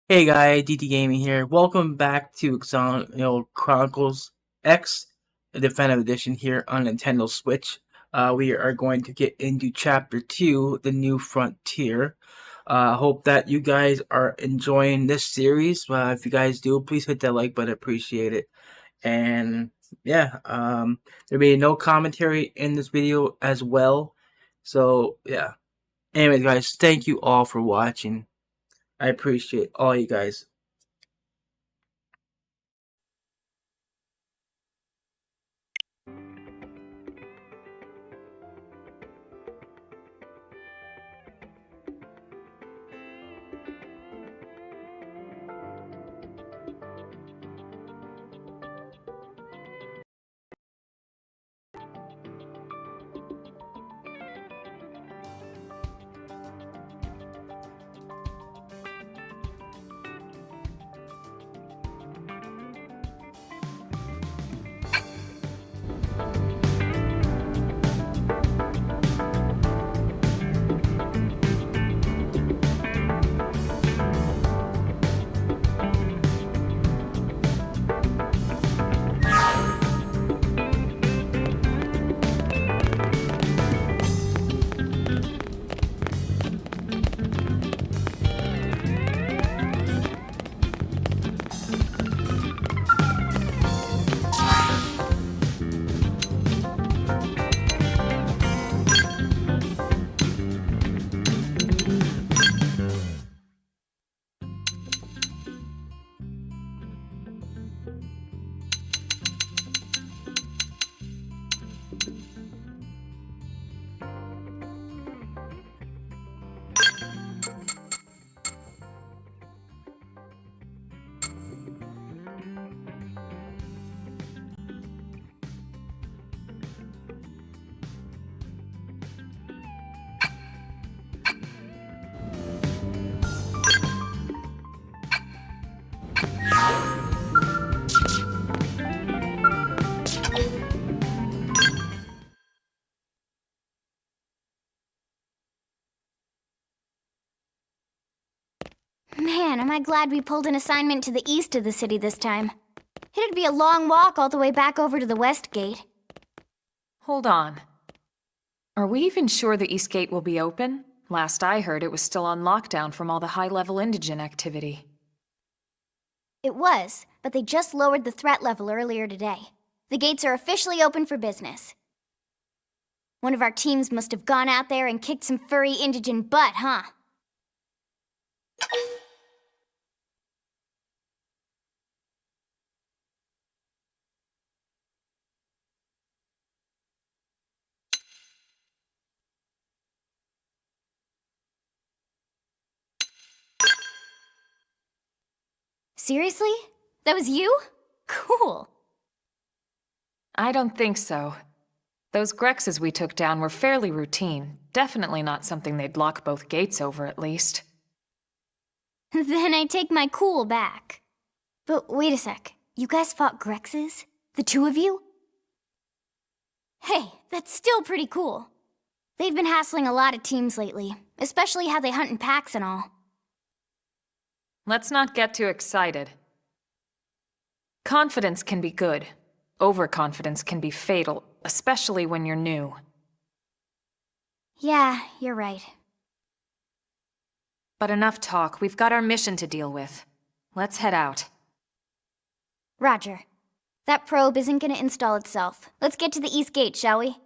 Hey guys, DT Gaming here. Welcome back to Xenoblade Chronicles X, the Definitive Edition here on Nintendo Switch. We are going to get into Chapter 2, The New Frontier. Hope that you guys are enjoying this series. If you guys do, please hit that like button. Appreciate it. And yeah, there'll be no commentary in this video as well. So yeah. Anyways, guys, thank you all for watching. I appreciate all you guys. Man, am I glad we pulled an assignment to the east of the city this time. It'd be a long walk all the way back over to the west gate. Hold on. Are we even sure the East Gate will be open? Last I heard, it was still on lockdown from all the high-level indigent activity. It was, but they just lowered the threat level earlier today. The gates are officially open for business. One of our teams must have gone out there and kicked some furry indigent butt, huh? Seriously? That was you? Cool. I don't think so. Those Grexes we took down were fairly routine. Definitely not something they'd lock both gates over, at least. Then I take my cool back. But wait a sec. You guys fought Grexes? The two of you? Hey, that's still pretty cool. They've been hassling a lot of teams lately, especially how they hunt in packs and all. Let's not get too excited. Confidence can be good. Overconfidence can be fatal, especially when you're new. Yeah, you're right. But enough talk, we've got our mission to deal with. Let's head out. Roger. That probe isn't gonna install itself. Let's get to the East Gate, shall we?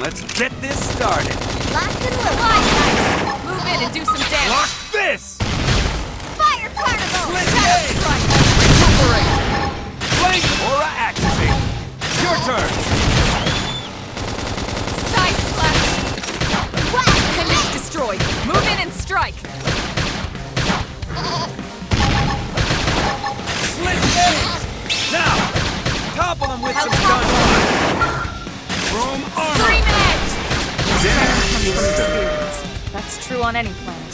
Let's get this started. Locked and loaded. Move in and do some damage. Lock this! Fire Carnival! Split Shadow gauge! strike. Recuperate! Flame aura activate! Your turn! Side slash. Image destroyed. Move in and strike. Split gauge! Now! Topple them with some gunfire! Chrome armor! Scream edge. Dinner Comes is from served. experience. That's true on any planet.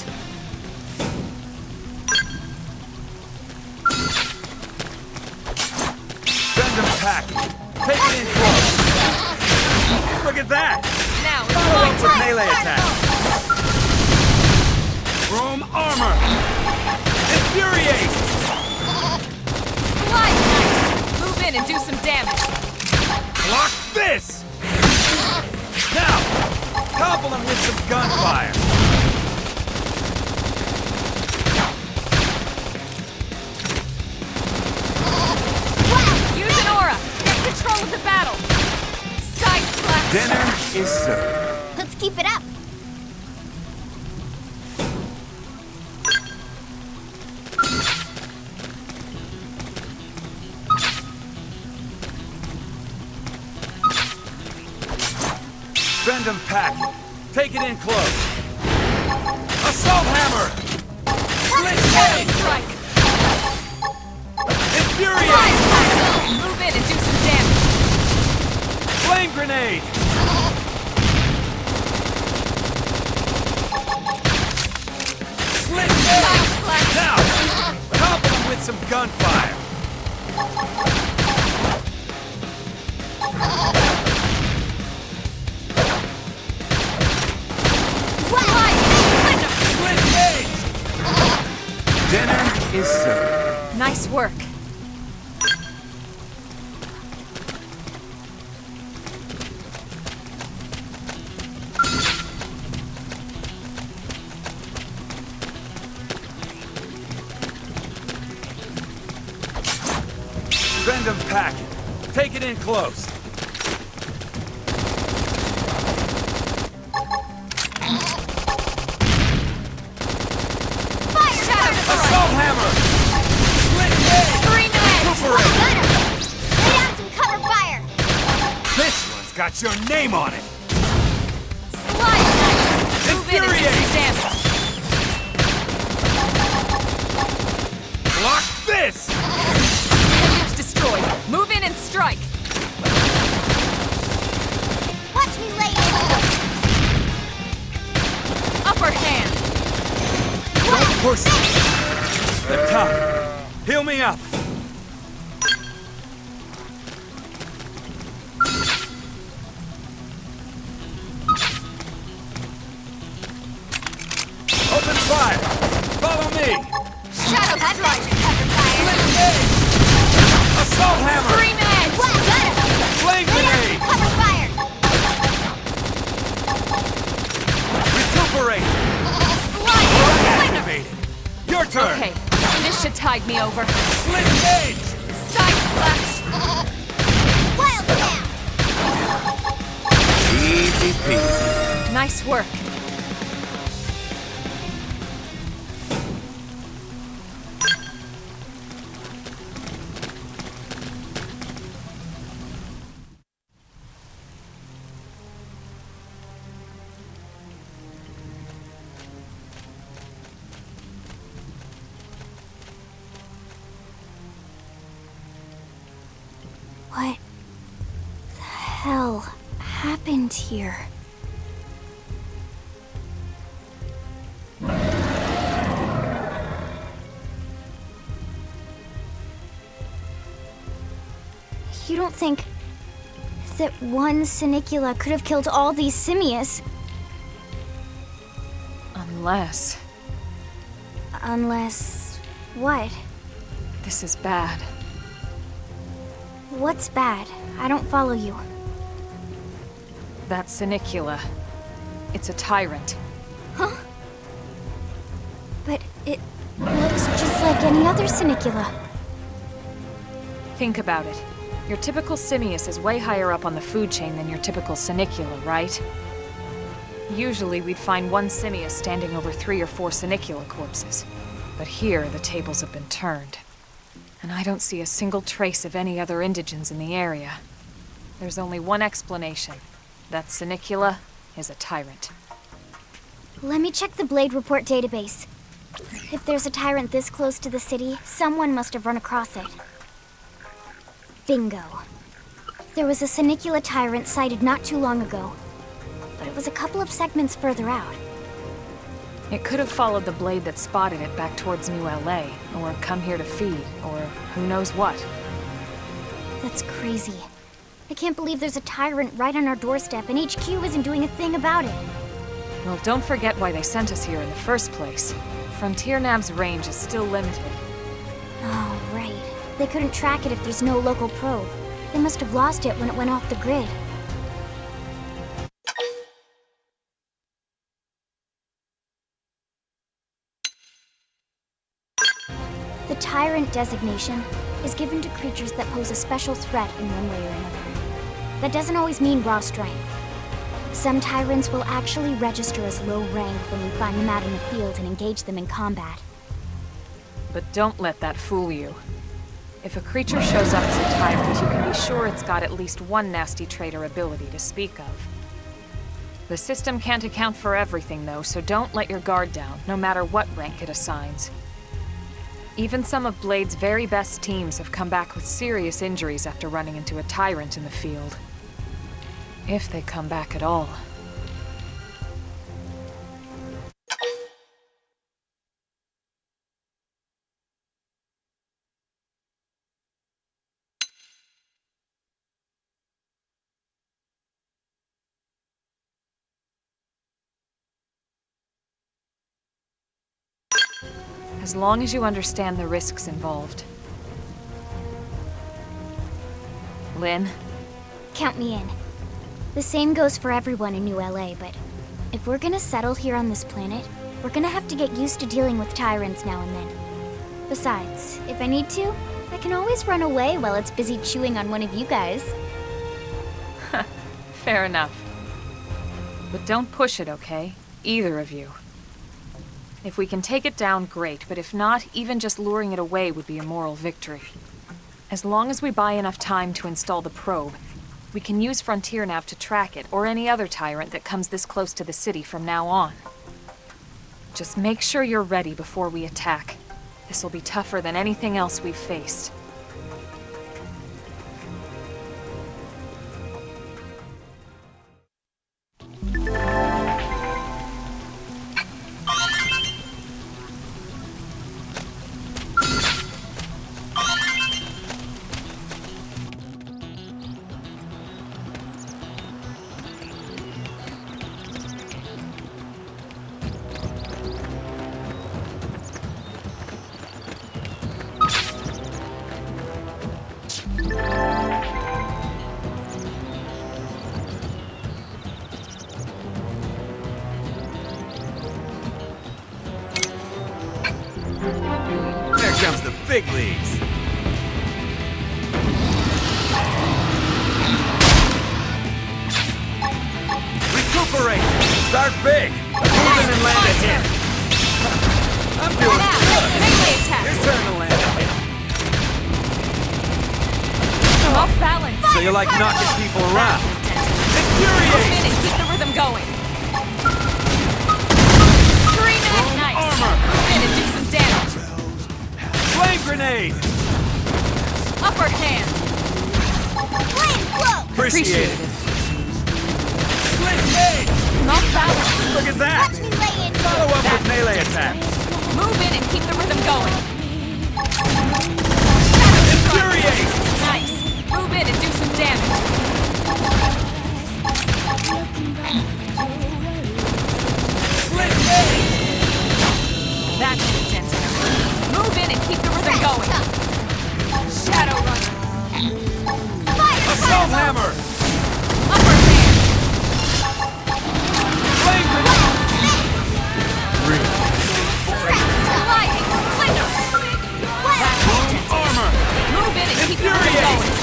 Send them packing. Take it in close. Look at that! Now it's Follow my up with turn. melee attack. Chrome armor! Infuriate! Slide knife. Move in and do some damage. Block this! Now! Topple them with some gunfire! Use an aura. Get control of the battle. Side slash. Dinner is served. Let's keep it up. Send them packing. Take it in close. Assault hammer! Split Shadow gauge! strike. Infuriate! Move in and do some damage. Flame grenade! Split gauge! Side slash. Now! Topple them with some gunfire! Split gauge! Dinner is served. Nice work. Send them packing. Take it in close. Shadow strike. Assault hammer! Split gauge! Scream edge. Recuperate! Got him. Lay down some cover fire. This one's got your name on it! Slide knife. Move in and do some Infuriate. damage. Block this! Image destroyed. Move in and strike. Watch me lay it. Upper hand. Don't push it! They're tough. Heal me up! Open fire! Follow me! Shadow strike. Cover fire. Split gauge! Assault hammer! Scream edge. Got him. Flame Lay down grenade! some cover fire. Recuperate! Slide Aura knife. activated! Your turn! Okay, this should tide me over. Split gauge! Side slash. Wild snap. Easy peasy. Nice work. What the hell happened here? You don't think that one Sinicula could have killed all these simius? Unless Unless... what? this is bad. What's bad? I don't follow you. That Sinicula. It's a tyrant. Huh? But it looks just like any other Sinicula. Think about it. Your typical simius is way higher up on the food chain than your typical Senicula, right? Usually we'd find one simius standing over 3 or 4 Senicula corpses. But here, the tables have been turned. And I don't see a single trace of any other indigents in the area. There's only one explanation. That Senicula is a tyrant. Let me check the Blade Report database. If there's a tyrant this close to the city, someone must have run across it. Bingo. There was a Senicula tyrant sighted not too long ago, but it was a couple of segments further out. It could have followed the blade that spotted it back towards New LA, or come here to feed, or who knows what. That's crazy. I can't believe there's a tyrant right on our doorstep and HQ isn't doing a thing about it. Well, don't forget why they sent us here in the first place. Frontier Nav's range is still limited. Oh, right. They couldn't track it if there's no local probe. They must have lost it when it went off the grid. The Tyrant designation is given to creatures that pose a special threat in one way or another. That doesn't always mean raw strength. Some Tyrants will actually register as low rank when we find them out in the field and engage them in combat. But don't let that fool you. If a creature shows up as a tyrant, you can be sure it's got at least one nasty trait or ability to speak of. The system can't account for everything, though, so don't let your guard down, no matter what rank it assigns. Even some of Blade's very best teams have come back with serious injuries after running into a tyrant in the field. If they come back at all. As long as you understand the risks involved. Lynn? Count me in. The same goes for everyone in New LA, but if we're gonna settle here on this planet, we're gonna have to get used to dealing with tyrants now and then. Besides, if I need to, I can always run away while it's busy chewing on one of you guys. Fair enough. But don't push it, okay? Either of you. If we can take it down, great, but if not, even just luring it away would be a moral victory. As long as we buy enough time to install the probe, we can use Frontier Nav to track it, or any other tyrant that comes this close to the city from now on. Just make sure you're ready before we attack. This'll be tougher than anything else we've faced. There comes the big leagues. Recuperate. Start big. Move in and land a hit. I'm doing good. Melee attack! Your turn to land a hit. I'm off balance! So you like knocking people around? Move Infuriate! in and keep the rhythm going! Scream it! Nice! Armor! Move in and do some damage! Flame grenade! Upper hand! Flame flow! Appreciate it. Split gauge! I'm off balance! Look at that! Watch me lay in. Follow up with melee attack. Move in and keep the rhythm going! Infuriate! Nice! Move in and do some damage! Split gauge! That's the dent. Move in and keep the rhythm going! Shadow Runner! Assault hammer! Upper hand! Flame grenade! Sliding! Slinger! That's the dent. Armor! Move in and keep the rhythm Infuriate! going!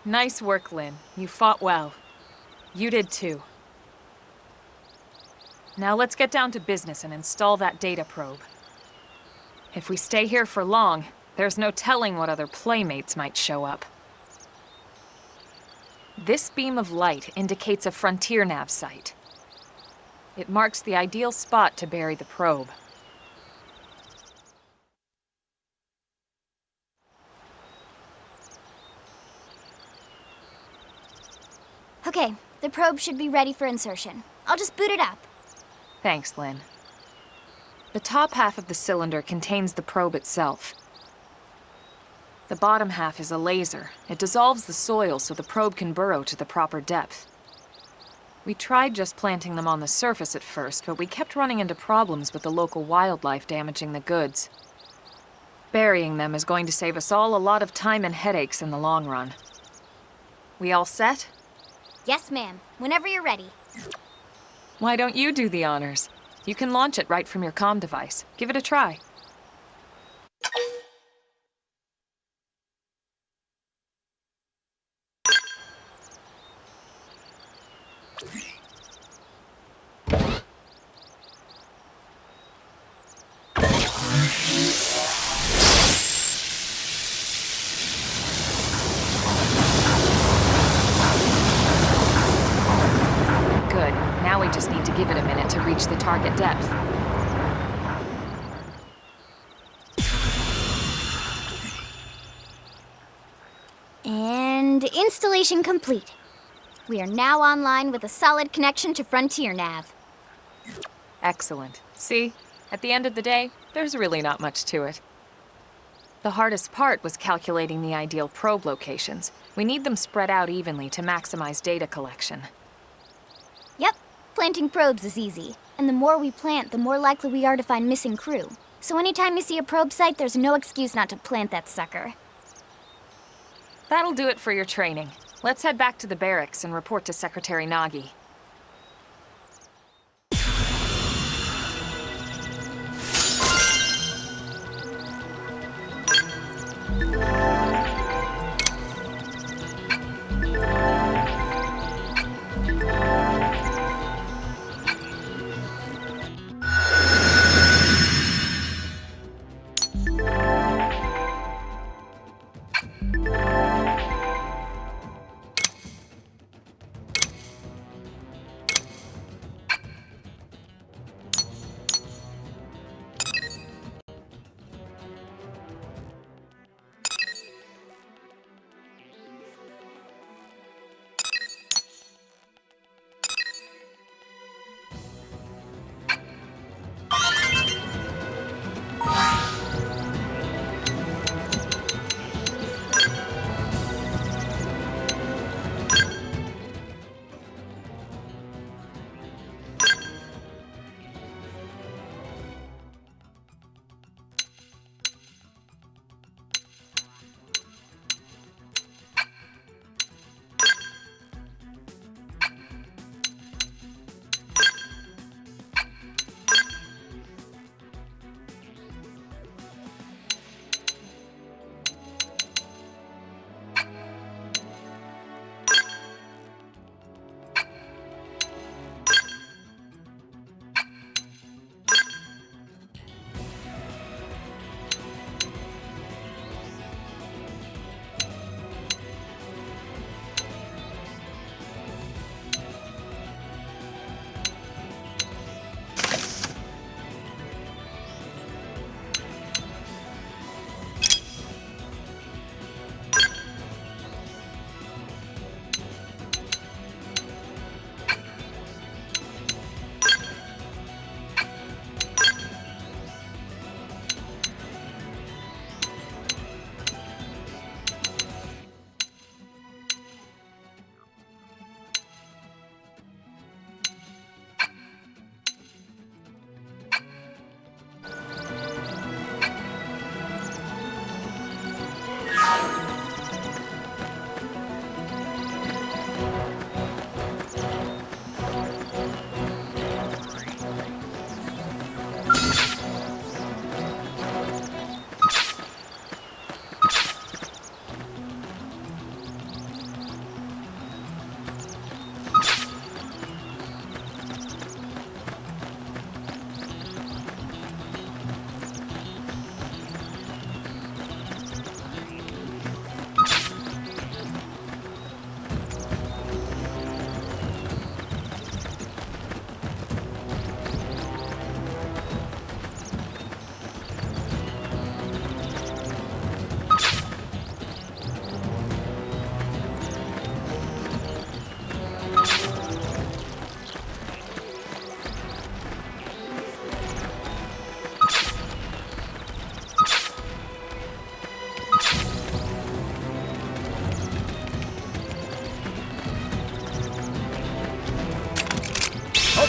Nice work, Lynn. You fought well. You did too. Now let's get down to business and install that data probe. If we stay here for long, there's no telling what other playmates might show up. This beam of light indicates a frontier nav site. It marks the ideal spot to bury the probe. Okay, the probe should be ready for insertion. I'll just boot it up. Thanks, Lynn. The top half of the cylinder contains the probe itself. The bottom half is a laser. It dissolves the soil so the probe can burrow to the proper depth. We tried just planting them on the surface at first, but we kept running into problems with the local wildlife damaging the goods. Burying them is going to save us all a lot of time and headaches in the long run. We all set? Yes, ma'am. Whenever you're ready. Why don't you do the honors? You can launch it right from your comm device. Give it a try. Good. Now we just need to give it a minute to reach the target depth. And installation complete. We are now online with a solid connection to Frontier Nav. Excellent. See? At the end of the day, there's really not much to it. The hardest part was calculating the ideal probe locations. We need them spread out evenly to maximize data collection. Yep, planting probes is easy. And the more we plant, the more likely we are to find missing crew. So anytime you see a probe site, there's no excuse not to plant that sucker. That'll do it for your training. Let's head back to the barracks and report to Secretary Nagi.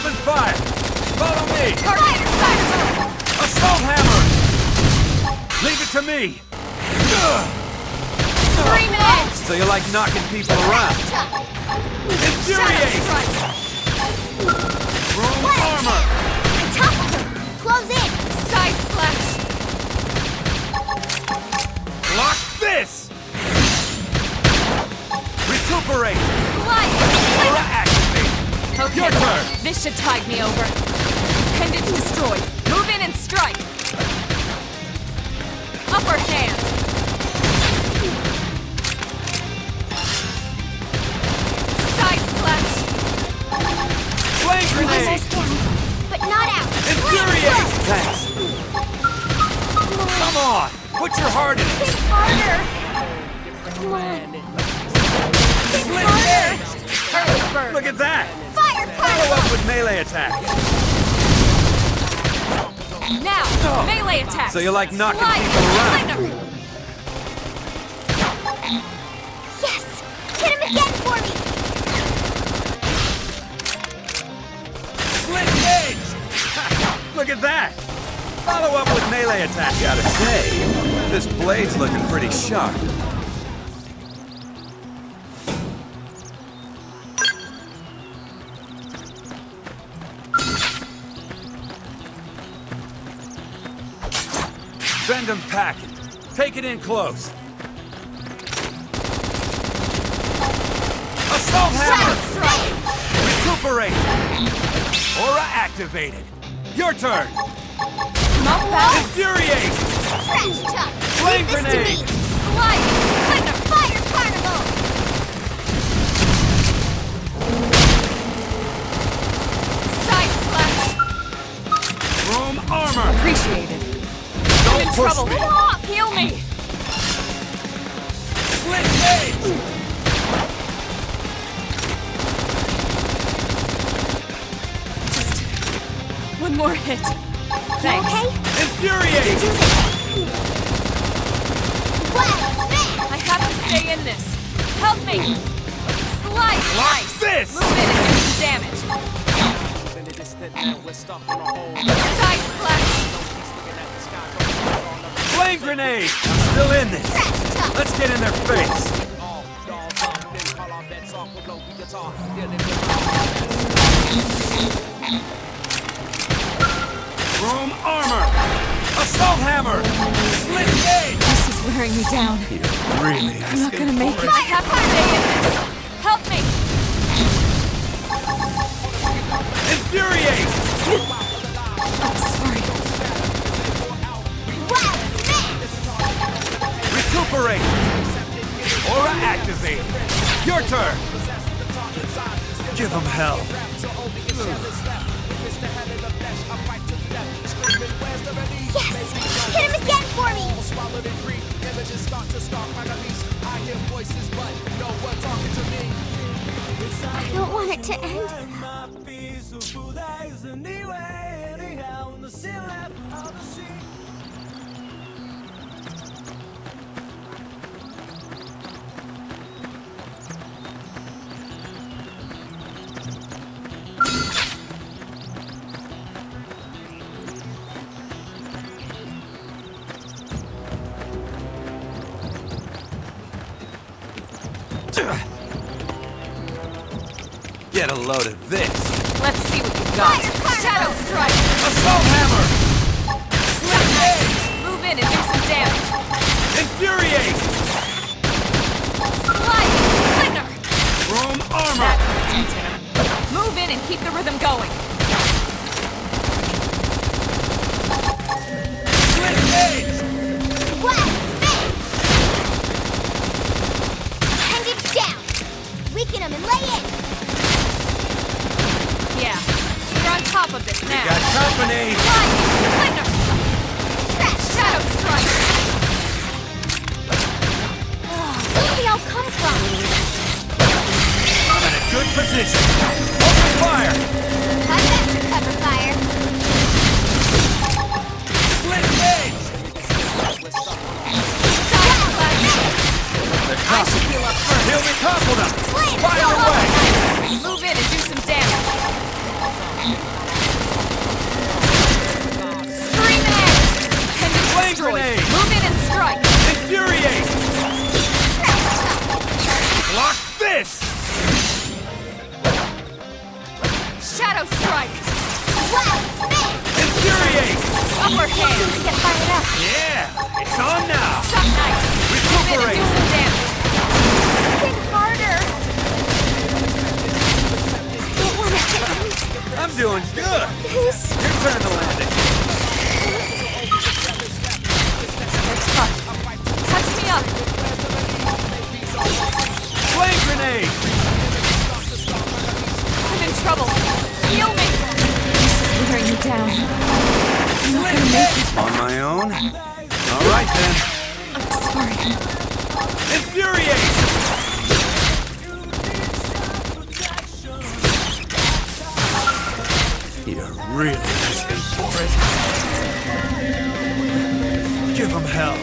Open fire! Follow me! Fire, fire! Assault hammer! Leave it to me! 3 minutes! So you like knocking people around? Infuriate! Chrome armor! Top of them! Close in! Side slash! Block this! Recuperate! Slide! Aura activate! Okay, Your turn! this should tide me over. Appendage destroyed. Move in and strike! Upper hand! Side slash! Flame grenade! Almost down, but not out. Infuriate! Thanks. Come on! Put your heart in it! Hit harder! Come on. Hit Split harder! Early bird! Look at that! Fire, Follow fire! up with melee attack! Now! Melee attack! So you like knocking Slide. people around? Slender. Yes! Hit him again for me! Split gauge! Look at that! Follow up with melee attack. Gotta say, this blade's looking pretty sharp. Send him packing. Take it in close. Assault hammer! Recuperate! Aura activated. Your turn. Not bad. Infuriate! Trash chuck! Flame Leave this to grenade! me! Slide. Slender. Fire carnival! Side slash. Chrome armor! Appreciated. I'm Don't in push trouble. me! Get off. Heal me. Split gauge! Just one more hit. You Thanks. okay? Infuriate! Wow, smash! I have to stay in this. Help me. Slide. Block Nice. this! Move in and do some damage. Side slash. Flame grenade! I'm still in this. Let's get in their face. Chrome armor! Assault hammer! Split gauge! This is wearing me down. You're really I'm not gonna make it. I have to stay in this. Help me. Infuriate! I'm sorry. Wow, smash! Recuperate! Aura activate! Your turn! Give them hell. Yes! Hit him again for me! I don't want it to end. Get a load of this. Let's see what you've got. Shadow strike. Assault hammer! Move in and do some damage. Infuriate! Slide. Slender. Chrome armor! That hurts, Lieutenant. Move in and keep the rhythm going. Split gauge! Wow, smash! Appendage down! Weaken him and lay in! Yeah. You're on top of this now. Got company! Slide. Slender. Trash! Shadow strike. Where did they all come from? I'm in a good position. Open fire! I'm back to cover fire. Split gauge! Side slash. They're I should tough. heal up first. He'll be toppled them! Flame Fire solo. away! Move in and do some damage. doing good! This... Your turn to land it. They're tough. Touch me up! Flame grenade! I'm in trouble. Heal me! This is wearing me down. I'm not gonna make it. On my own? Alright then. I'm sorry. Infuriate! You're really asking for it. Give him hell.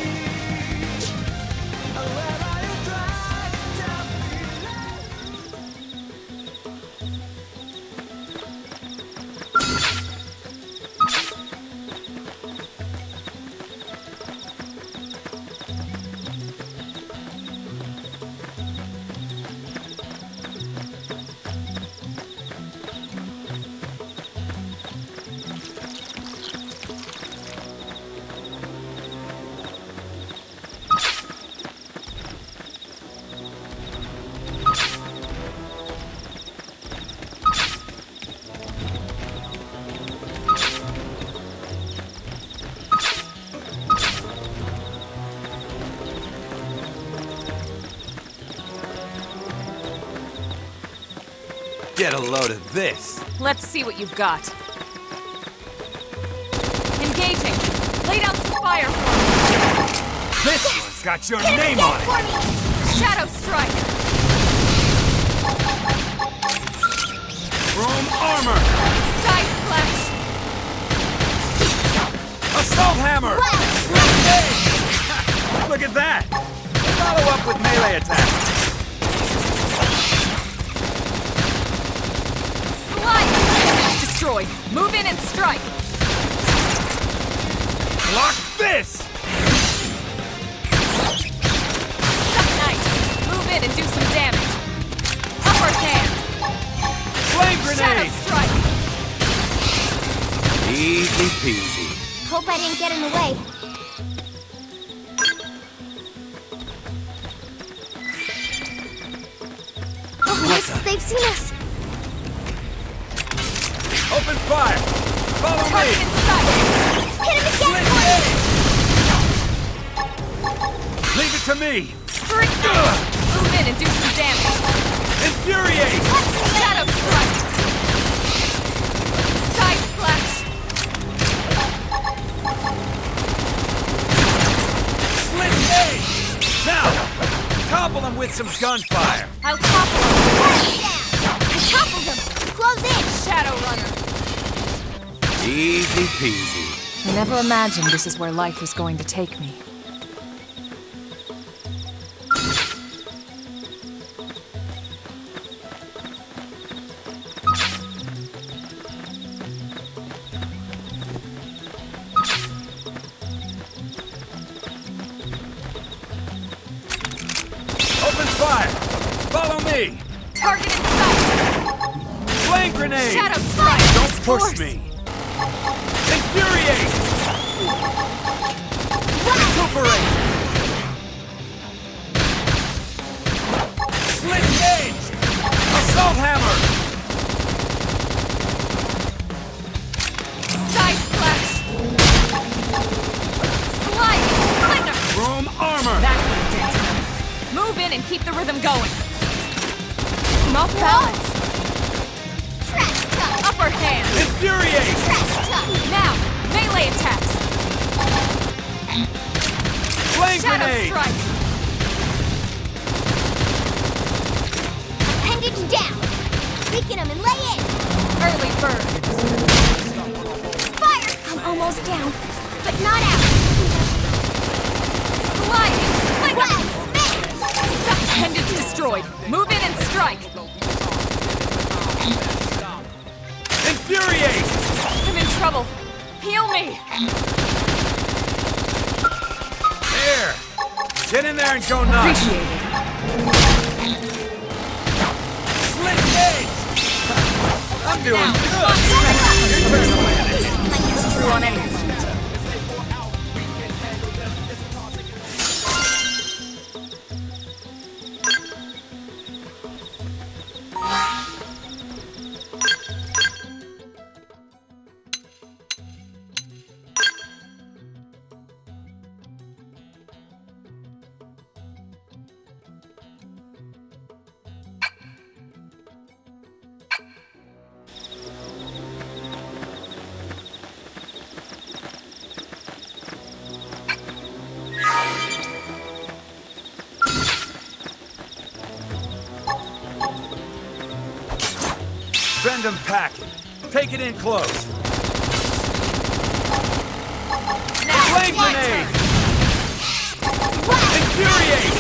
Get a load of this. Let's see what you've got. Engaging. Lay down some fire for me. This one's got your name on it. For me. Shadow strike. Chrome armor. Side flash. Assault hammer. Hey! Look at that. Follow up with melee attack. Slide. Destroyed. Move in and strike. Block this. Nice. Move in and do some damage. Upper hand. Flame Shadow grenade. strike. Easy peasy. Hope I didn't get in the way. Oh, What the? they've seen us. Open fire. Follow Target me. in sight. Hit him again for me. Leave it to me. Streak. Move in and do some damage. Infuriate. Shadow strike. Side flash. Split edge. Now, topple him with some gunfire. I'll topple him. I toppled him. Close in. Shadow runner. Easy peasy. I never imagined this is where life was going to take me. Open fire. Follow me. Target in sight. Flame grenade. Shadow strike. Don't push Force. me. Infuriate. Recuperate. Split edge. Assault hammer. Side flash. Slide. Slinger. Chrome armor. That would dent him. Move in and keep the rhythm going. I'm off balance. Trash talk. Upper hand. Infuriate. Trash talk. Now, melee attacks. Flame Shadow grenade. strike. Appendage down. Weaken him and lay in. Early bird. Fire. I'm almost down, but not out. Sliding. Slinger. Well, smash. Appendage destroyed. Move in and strike. Infuriate. I'm in trouble. Heal me. There. Get in there and go nuts. Appreciate it. Split edge. I'm doing Now, good. Your turn to land it. It's true on anyone. Send them packing. Take it in close. Now, Flame my grenade! turn. Infuriate!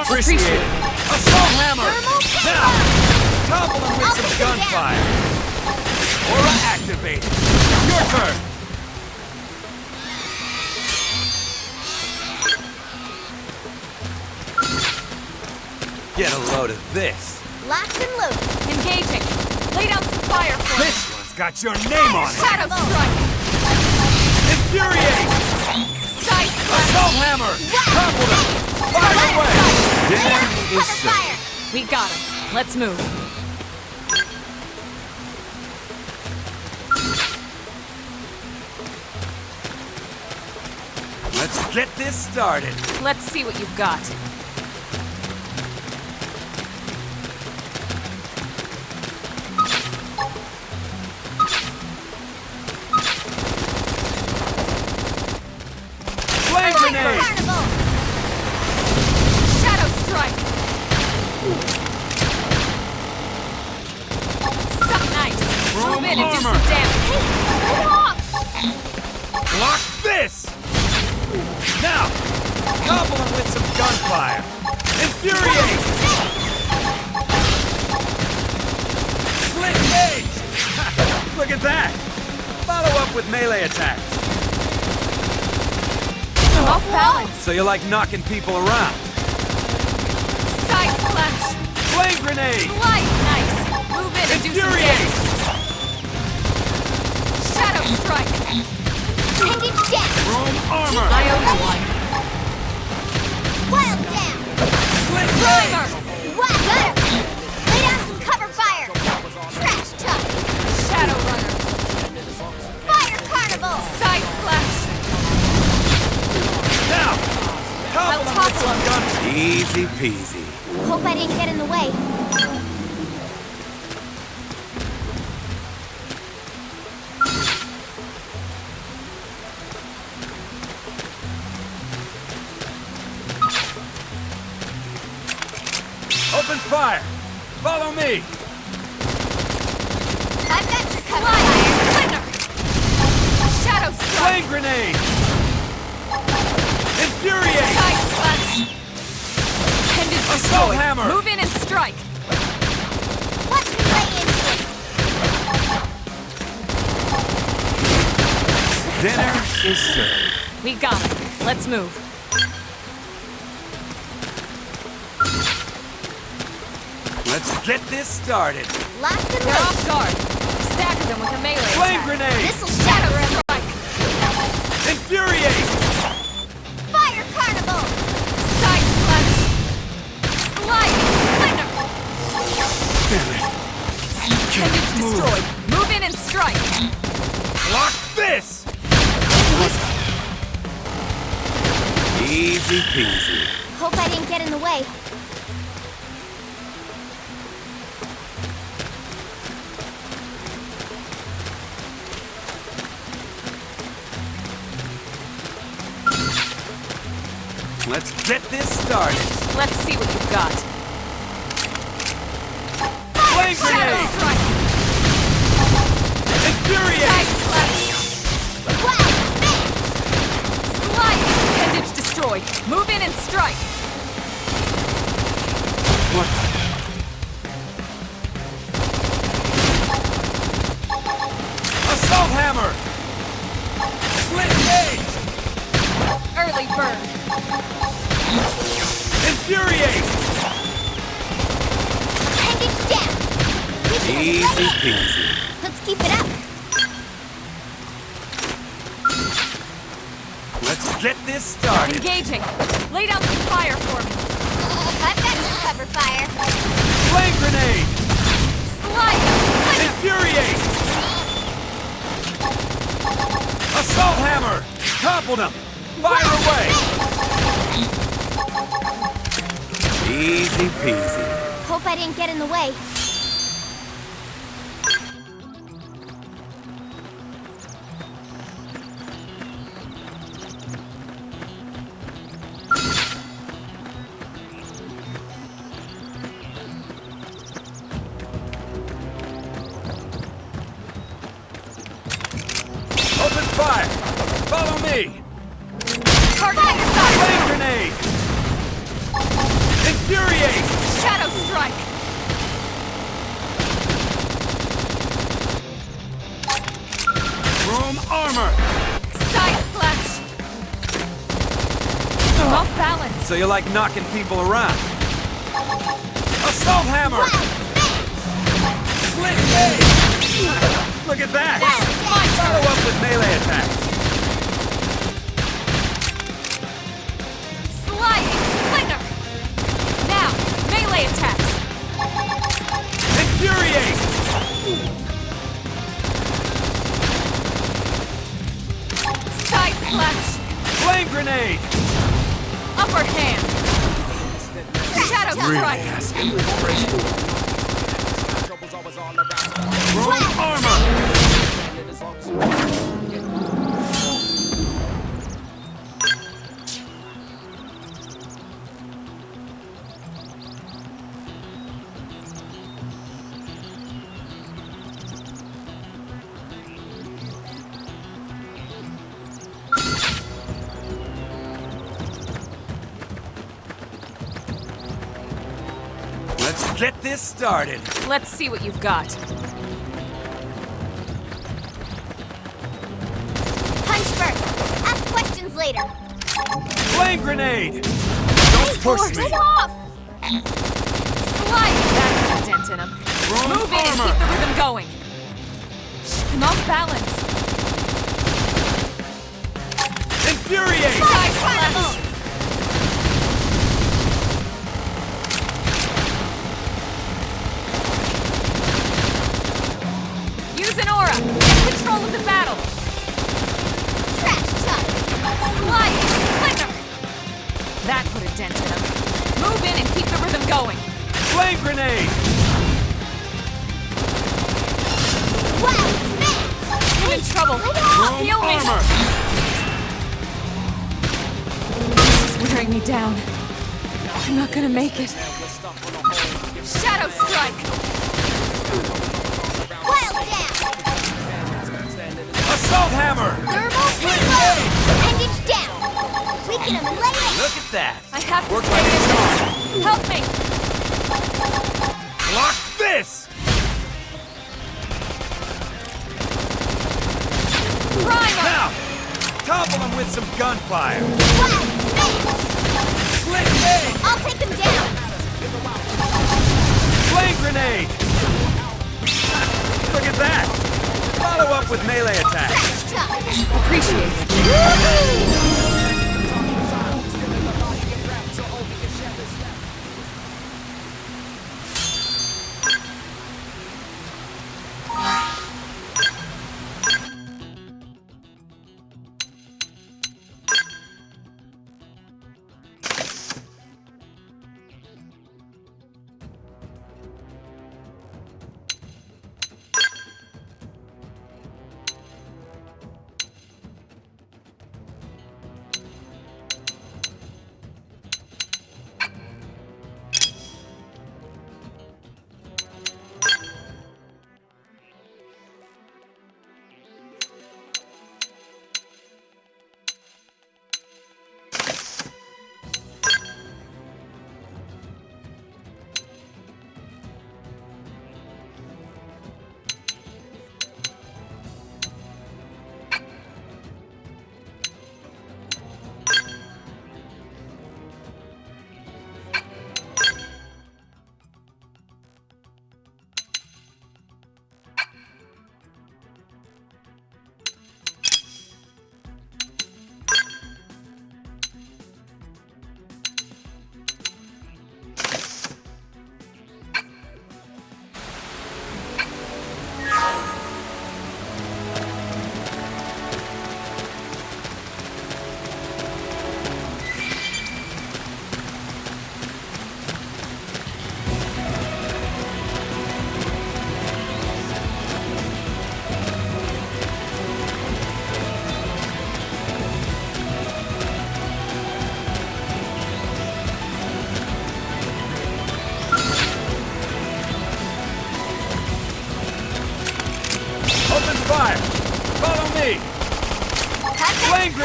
Appreciate it. Assault hammer! Now! Topple them with some gunfire! Aura activated! Your turn! Get a load of this. Locked and loaded. Engaging. Lay down some fire for me. This one's got your name on it! Shadow strike. Infuriate! Side slash. Assault hammer! Topple them! Fire away! Dinner is Cover served. fire. We got him. Let's move. Let's get this started. Let's see what you've got. Flame grenade! Carnival. Shadow strike. Something nice. Chrome Move in and do some armor. damage. Hold off. Block this! Now! Gobble him with some gunfire! Infuriate! Split gauge! Look at that! Follow up with melee attacks. Off balance. So you like knocking people around. Side slash. Flame grenade! Slide nice. Move in and do some Infuriate! damage. Shadow strike. Engage down. Chrome armor! I owe you one. Wild down. Split Primer. gauge! Wild gunner. Lay down some cover fire. Trash chuck. Shadow runner. Fire carnival. Side slash. Now! I'll Gobble him with topple some him. gun. Easy peasy. Hope I didn't get in the way. Open fire! Follow me! I've got your cover Slide. fire. Winner. Shadow strike. Flame grenade! Infuriate! Side slash. Appendage Assault destroyed. hammer. Move in and strike. Watch me lay into it. Dinner is served. We got him. Let's move. Let's get this started. Locked and They're off loaded. guard. Stagger them with a melee Flame attack. grenade! This'll shatter him. Strike. Infuriate! Fire carnival. Side slash. Slide. Winner. Damn it. Appendage destroyed. Move in and strike. Block this! Easy peasy. Hope I didn't get in the way. Let's get this started. Let's see what you've got. Flame Shadow grenade! strike. Infuriate! Side slash. Wow. Finish. Slide. Appendage destroyed. Move in and strike. What? Assault hammer! Split gauge! Early burn. Infuriate! Engage down. Easy peasy. Let's keep it up. Let's get this started. Engaging. Lay down some fire for me. I've got your cover fire. Flame grenade! Slide. Winner. Infuriate! Assault hammer! Toppled him! Fire away! Easy peasy. Hope I didn't get in the way. me! Target at your side! Flame grenade! Infuriate! Shadow strike! Chrome armor! Side slash! Off balance! So you like knocking people around? Assault hammer! Split blade! Look at that! My Follow turn! up with melee attacks! Sliding slinger! Now, melee attacks! Infuriate! Side slash! Flame grenade! Upper hand! Shadow strike! Chrome armor! Let's get this started. Let's see what you've got. Punch first. Ask questions later. Flame grenade! Don't push me! Get off! Slide! That put a dent in him. Chrome Move in and armor! keep the rhythm going. I'm off balance. Infuriate! Side slash! Use an aura! Get control of the battle! Trash talk. Sliding slinger! That put a dent in him. Move in and keep the rhythm going. Flame grenade! Wow, smash! I'm in trouble. Chrome Heal me! armor! This is wearing me down. I'm not gonna make it. Shadow strike! Well down! Assault hammer! Thermal payload! Appendage down! Weaken him and lay it! Look at that! I have to Work stay like in it's this. Help me! Block this! Primer! Now! Topple him with some gunfire! Wow, smash! Split blade! I'll take him down! Flame grenade! Look at that! Follow up with melee attacks! Trash talk! Appreciate it.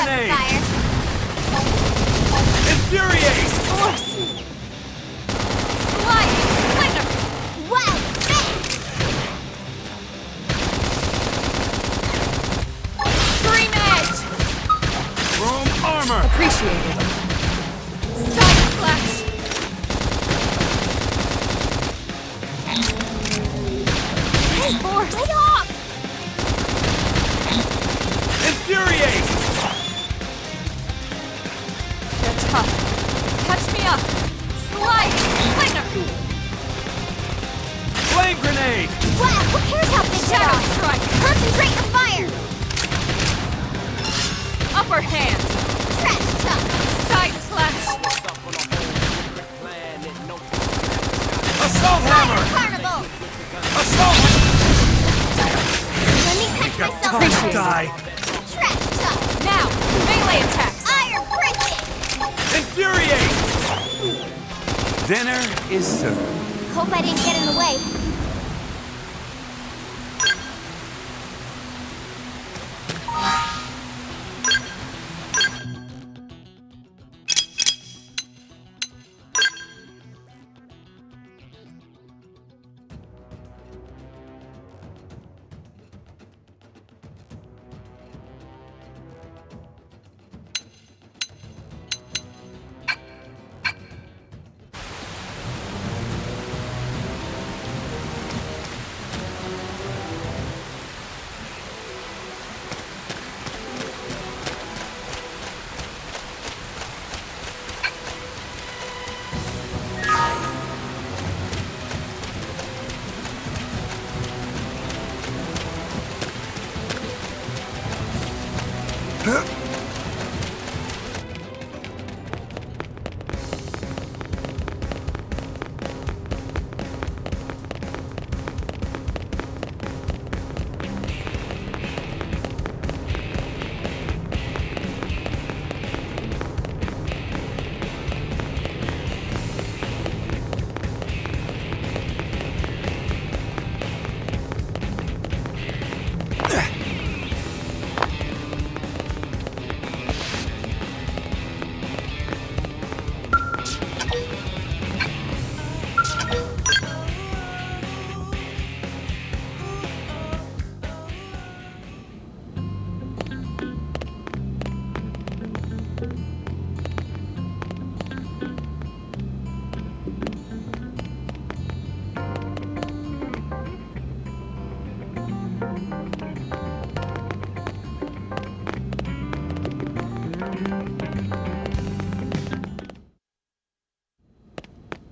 grenade! Fire. Infuriate! Force. Sliding splinter. Wow, spin. Scream edge. Chrome armor! Appreciated. Side slash. Hey, Force. Lay off. Infuriate! You're tough. Catch me up. Sliding splinter. Flame grenade! Wow, who cares how big they Shadow are? strike. Concentrate your fire. Upper hand. Trash chuck. Side slash. Assault hammer! Carnival. Assault! Let me catch myself. Time to first. die! Trash chuck. Now, melee attacks. Iron cricket. Infuriate! Dinner is served. Hope I didn't get in the way.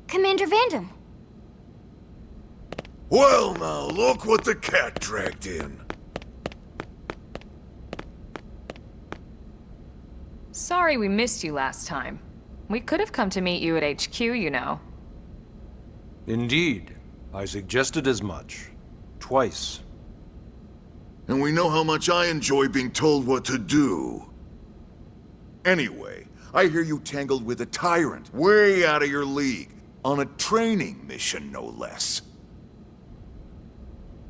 Commander Vandam. Well, now, look what the cat dragged in. Sorry we missed you last time. We could have come to meet you at HQ, you know. Indeed. I suggested as much. Twice. And we know how much I enjoy being told what to do. Anyway, I hear you tangled with a tyrant, way out of your league, on a training mission, no less.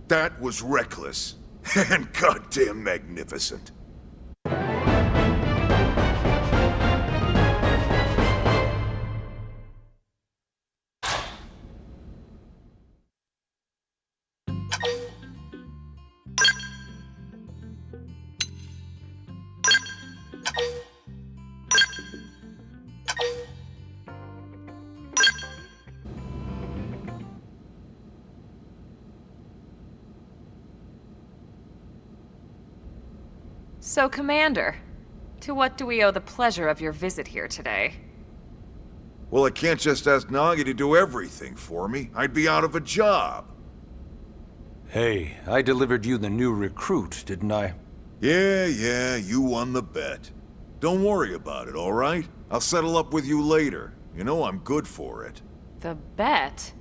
That was reckless, and goddamn magnificent. So, Commander, to what do we owe the pleasure of your visit here today? Well, I can't just ask Nagi to do everything for me. I'd be out of a job. Hey, I delivered you the new recruit, didn't I? Yeah, you won the bet. Don't worry about it, all right? I'll settle up with you later. You know I'm good for it. The bet?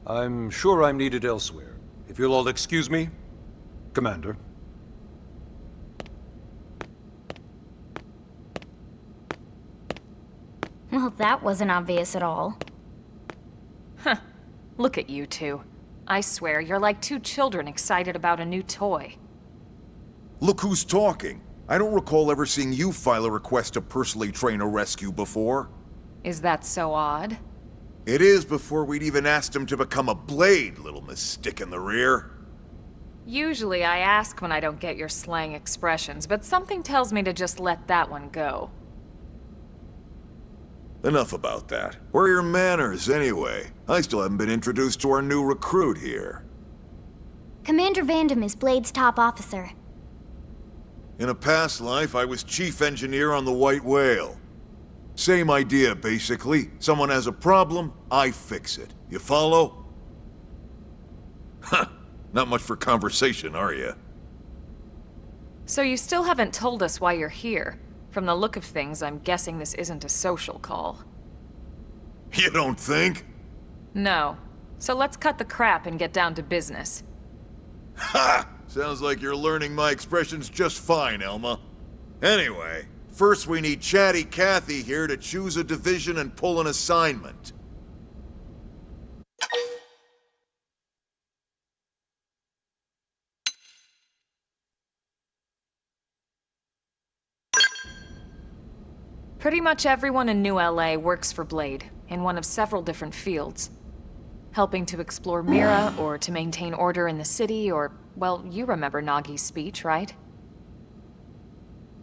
I'm sure I'm needed elsewhere. If you'll all excuse me, Commander. Well, that wasn't obvious at all. Look at you two. I swear, you're like two children excited about a new toy. Look who's talking. I don't recall ever seeing you file a request to personally train a rescue before. Is that so odd? It is before we'd even asked him to become a blade, little Miss Stick in the Rear. Usually I ask when I don't get your slang expressions, but something tells me to just let that one go. Enough about that. Where are your manners, anyway? I still haven't been introduced to our new recruit here. Commander Vandam is Blade's top officer. In a past life, I was chief engineer on the White Whale. Same idea, basically. Someone has a problem, I fix it. You follow? Huh. Not much for conversation, are you? So you still haven't told us why you're here. From the look of things, I'm guessing this isn't a social call. You don't think? No. So let's cut the crap and get down to business. Ha! Sounds like you're learning my expressions just fine, Elma. Anyway, first we need Chatty Cathy here to choose a division and pull an assignment. Pretty much everyone in New LA works for Blade, in one of several different fields. Helping to explore Mira, or to maintain order in the city, or, well, you remember Nagi's speech, right?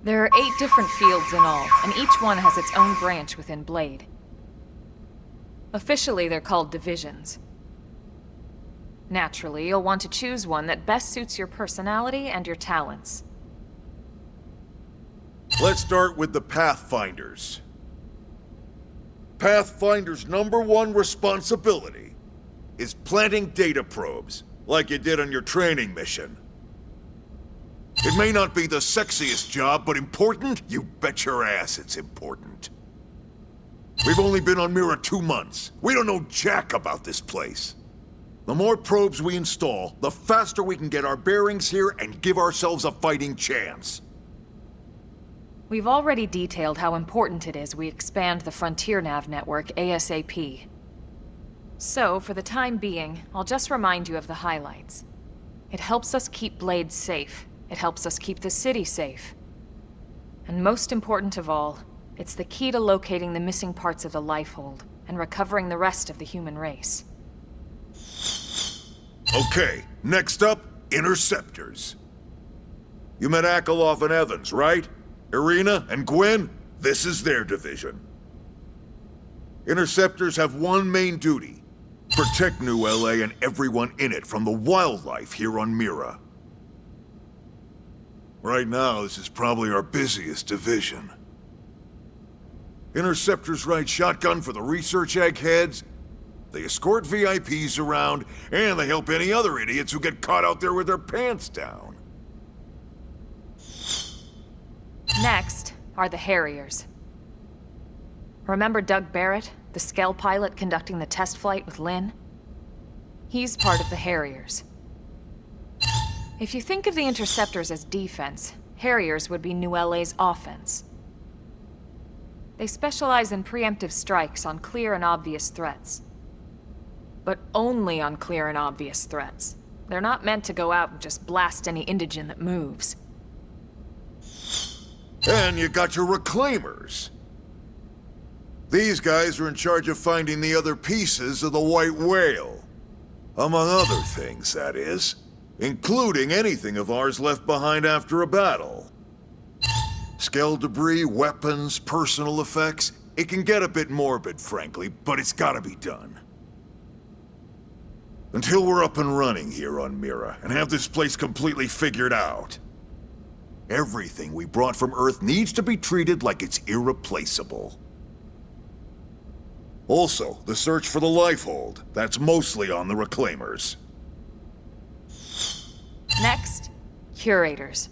There are 8 different fields in all, and each one has its own branch within Blade. Officially, they're called divisions. Naturally, you'll want to choose one that best suits your personality and your talents. Let's start with the Pathfinders. Pathfinder's #1 responsibility is planting data probes, like you did on your training mission. It may not be the sexiest job, but important? You bet your ass it's important. We've only been on Mira 2 months. We don't know jack about this place. The more probes we install, the faster we can get our bearings here and give ourselves a fighting chance. We've already detailed how important it is we expand the Frontier Nav network ASAP. So, for the time being, I'll just remind you of the highlights. It helps us keep Blade safe. It helps us keep the city safe. And most important of all, it's the key to locating the missing parts of the Lifehold and recovering the rest of the human race. Okay, next up, Interceptors. You met Akalov and Evans, right? Irina and Gwen? This is their division. Interceptors have one main duty: protect New LA and everyone in it from the wildlife here on Mira. Right now, this is probably our busiest division. Interceptors ride shotgun for the research eggheads, they escort VIPs around, and they help any other idiots who get caught out there with their pants down. Next are the Harriers. Remember Doug Barrett, the Skell pilot conducting the test flight with Lynn? He's part of the Harriers. If you think of the Interceptors as defense, Harriers would be New LA's offense. They specialize in preemptive strikes on clear and obvious threats. But only on clear and obvious threats. They're not meant to go out and just blast any indigene that moves. And you got your Reclaimers. These guys are in charge of finding the other pieces of the White Whale. Among other things, that is. Including anything of ours left behind after a battle. Skell debris, weapons, personal effects. It can get a bit morbid, frankly, but it's gotta be done. Until we're up and running here on Mira, and have this place completely figured out. Everything we brought from Earth needs to be treated like it's irreplaceable. Also, the search for the Lifehold. That's mostly on the Reclaimers. Next, Curators.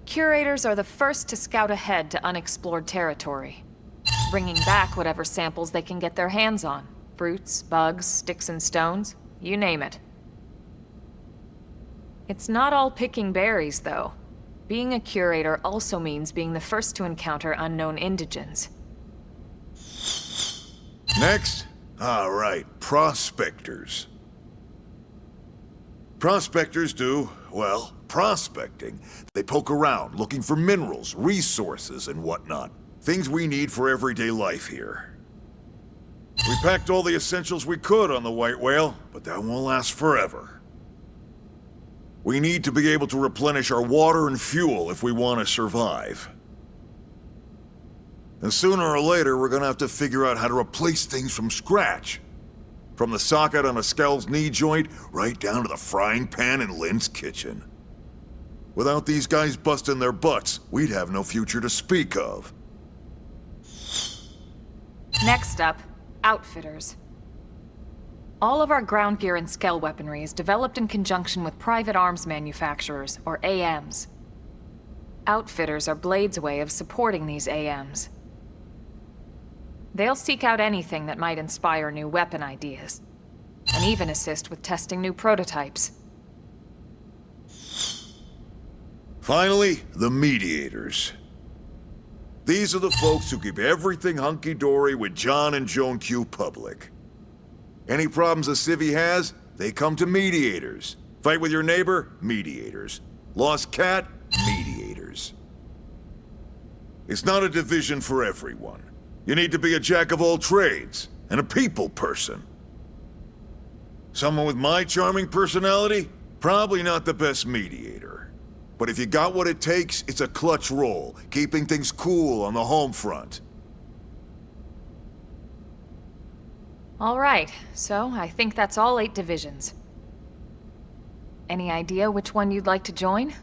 Curators are the first to scout ahead to unexplored territory, bringing back whatever samples they can get their hands on. Fruits, bugs, sticks and stones, you name it. It's not all picking berries, though. Being a curator also means being the first to encounter unknown indigens. Next? All right, Prospectors. Prospectors do, well, Prospecting, they poke around looking for minerals, resources, and whatnot. Things we need for everyday life here. We packed all the essentials we could on the White Whale, but that won't last forever. We need to be able to replenish our water and fuel if we want to survive. And sooner or later, we're gonna have to figure out how to replace things from scratch. From the socket on a Skell's knee joint, right down to the frying pan in Lynn's kitchen. Without these guys busting their butts, we'd have no future to speak of. Next up, outfitters. All of our ground gear and Skell weaponry is developed in conjunction with private arms manufacturers, or AMs. Outfitters are Blade's way of supporting these AMs. They'll seek out anything that might inspire new weapon ideas, and even assist with testing new prototypes. Finally, the mediators. These are the folks who keep everything hunky-dory with John and Joan Q public. Any problems a civvy has, they come to mediators. Fight with your neighbor? Mediators. Lost cat? Mediators. It's not a division for everyone. You need to be a jack of all trades, and a people person. Someone with my charming personality? Probably not the best mediator. But if you got what it takes, it's a clutch role, keeping things cool on the home front. All right, so I think that's all 8 divisions. Any idea which one you'd like to join?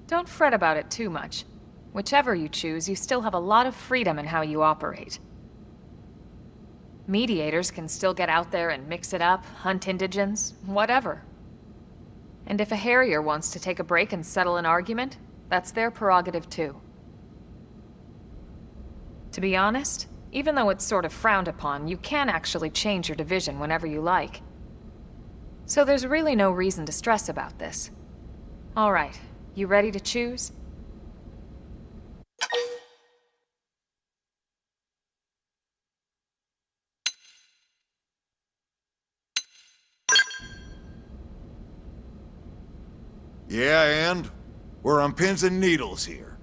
Don't fret about it too much. Whichever you choose, you still have a lot of freedom in how you operate. Mediators can still get out there and mix it up, hunt indigents, whatever. And if a Harrier wants to take a break and settle an argument, that's their prerogative too. To be honest, even though it's sort of frowned upon, you can actually change your division whenever you like. So there's really no reason to stress about this. All right, you ready to choose? Yeah, and? We're on pins and needles here.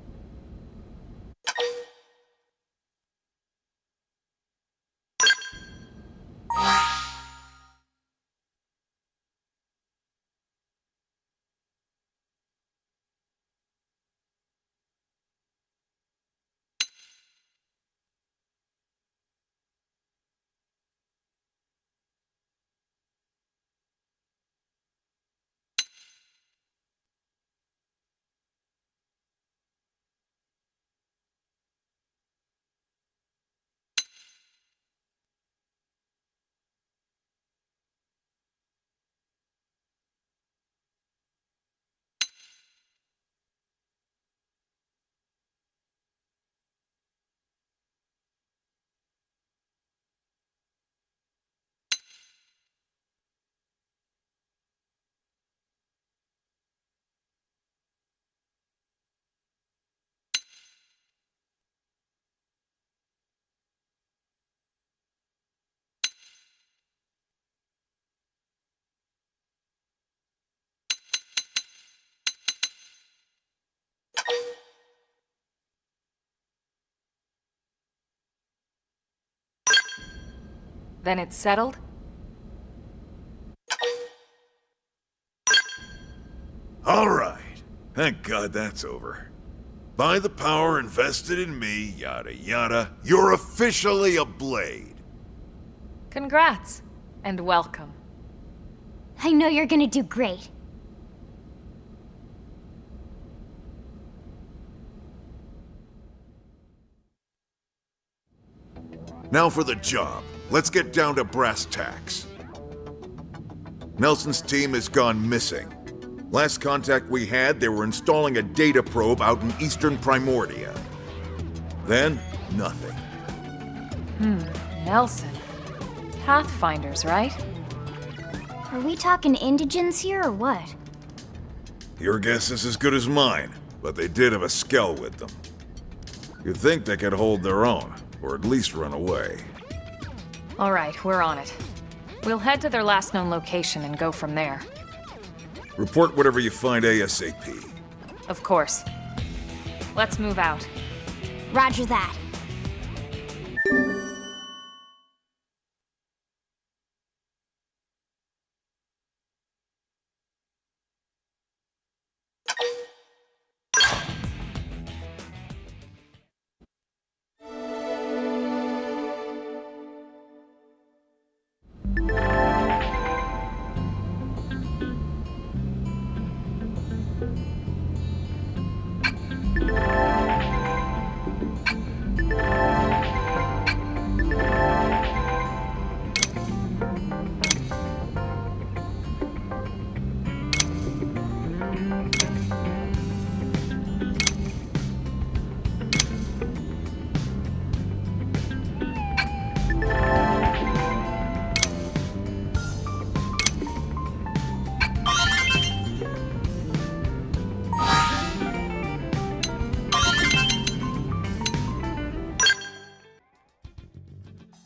Then it's settled? All right. Thank God that's over. By the power invested in me, yada yada, you're officially a Blade. Congrats, and welcome. I know you're gonna do great. Now for the job. Let's get down to brass tacks. Nelson's team has gone missing. Last contact we had, they were installing a data probe out in eastern Primordia. Then, nothing. Nelson. Pathfinders, right? Are we talking indigents here or what? Your guess is as good as mine, but they did have a Skell with them. You'd think they could hold their own, or at least run away. All right, we're on it. We'll head to their last known location and go from there. Report whatever you find ASAP. Of course. Let's move out. Roger that.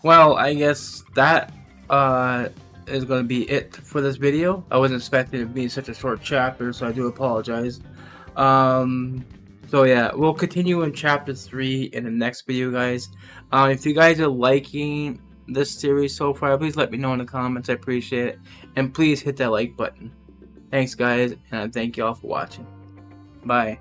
Well, I guess that is going to be it for this video. I wasn't expecting it to be such a short chapter, so I do apologize. So yeah, we'll continue in chapter 3 in the next video, guys. If you guys are liking this series so far, please let me know in the comments. I appreciate it. And please hit that like button. Thanks, guys, and I thank you all for watching. Bye.